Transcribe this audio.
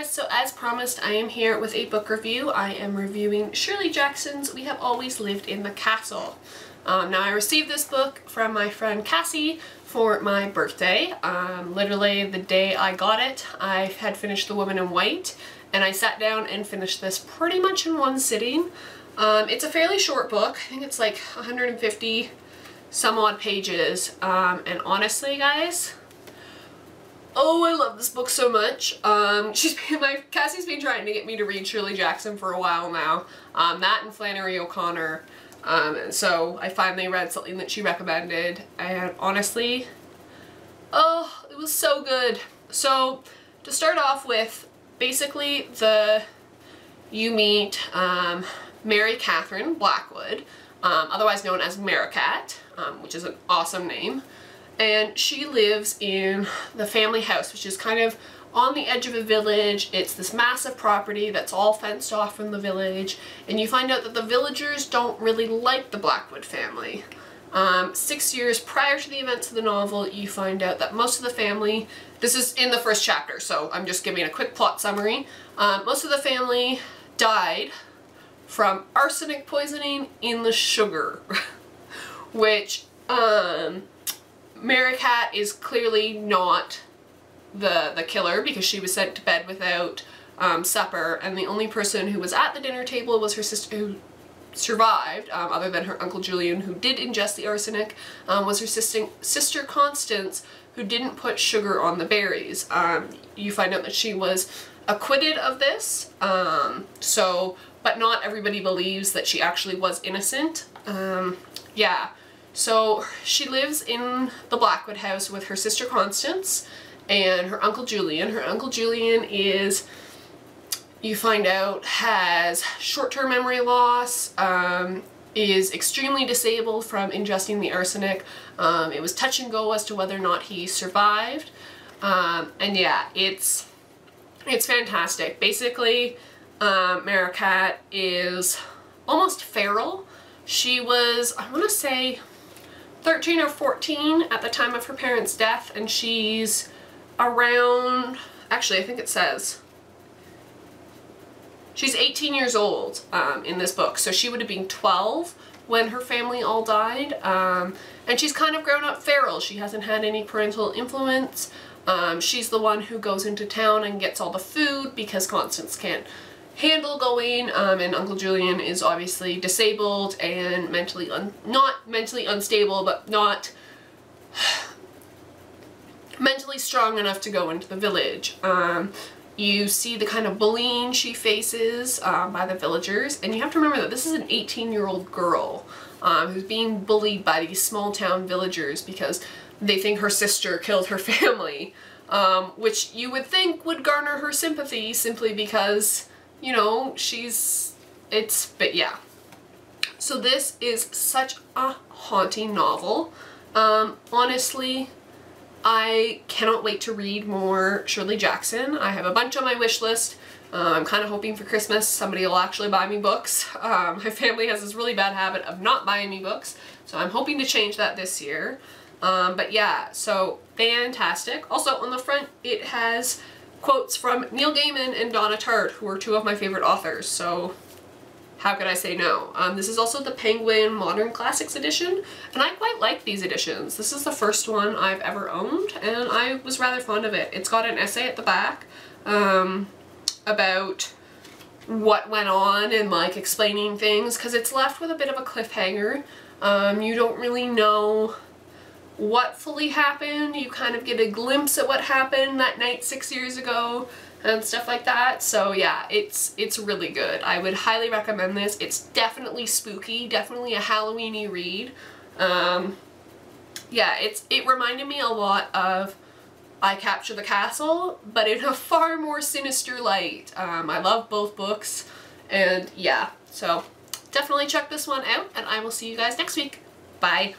guys, so as promised I am here with a book review. I am reviewing Shirley Jackson's We Have Always Lived in the Castle. Now I received this book from my friend Cassie for my birthday. Literally the day I got it, I had finished The Woman in White and I sat down and finished this pretty much in one sitting. It's a fairly short book. I think it's like 150 some odd pages, and honestly guys, oh, I love this book so much. Cassie's been trying to get me to read Shirley Jackson for a while now. That and Flannery O'Connor. So I finally read something that she recommended, and honestly, oh, it was so good. So to start off with, basically you meet Mary Catherine Blackwood, otherwise known as Maricat, which is an awesome name. And she lives in the family house, which is kind of on the edge of a village. It's this massive property that's all fenced off from the village, and you find out that the villagers don't really like the Blackwood family. 6 years prior to the events of the novel, you find out that most of the family, this is in the first chapter, so I'm just giving a quick plot summary. Most of the family died from arsenic poisoning in the sugar, which, Maricat is clearly not the killer because she was sent to bed without supper, and the only person who was at the dinner table was her sister who survived, other than her Uncle Julian, who did ingest the arsenic, was her sister Constance, who didn't put sugar on the berries. You find out that she was acquitted of this, but not everybody believes that she actually was innocent. Yeah. So she lives in the Blackwood house with her sister Constance and her Uncle Julian. Her Uncle Julian is, you find out, has short-term memory loss, is extremely disabled from ingesting the arsenic. It was touch and go as to whether or not he survived. And yeah, it's fantastic. Basically, Maricat is almost feral. She was, I want to say, 13 or 14 at the time of her parents' death, and she's around, actually I think it says, she's 18 years old in this book, so she would have been 12 when her family all died, and she's kind of grown up feral. She hasn't had any parental influence. She's the one who goes into town and gets all the food because Constance can't handle going, and Uncle Julian is obviously disabled and not mentally unstable, but not mentally strong enough to go into the village. You see the kind of bullying she faces by the villagers, and you have to remember that this is an 18-year-old girl who's being bullied by these small town villagers because they think her sister killed her family, which you would think would garner her sympathy simply because, you know, but yeah. So this is such a haunting novel. Honestly, I cannot wait to read more Shirley Jackson. I have a bunch on my wish list. I'm kind of hoping for Christmas somebody will actually buy me books. My family has this really bad habit of not buying me books, so I'm hoping to change that this year. But yeah, so fantastic. Also on the front it has quotes from Neil Gaiman and Donna Tartt, who are two of my favorite authors, so how could I say no? This is also the Penguin Modern Classics edition, and I quite like these editions. This is the first one I've ever owned, and I was rather fond of it. It's got an essay at the back about what went on and like explaining things, because it's left with a bit of a cliffhanger. You don't really know what fully happened. You kind of get a glimpse at what happened that night 6 years ago and stuff like that. So yeah, it's really good. I would highly recommend this. It's definitely spooky, definitely a Halloween-y read. Yeah, it reminded me a lot of I Capture the Castle, but in a far more sinister light. I love both books, and yeah, so definitely check this one out, and I will see you guys next week. Bye!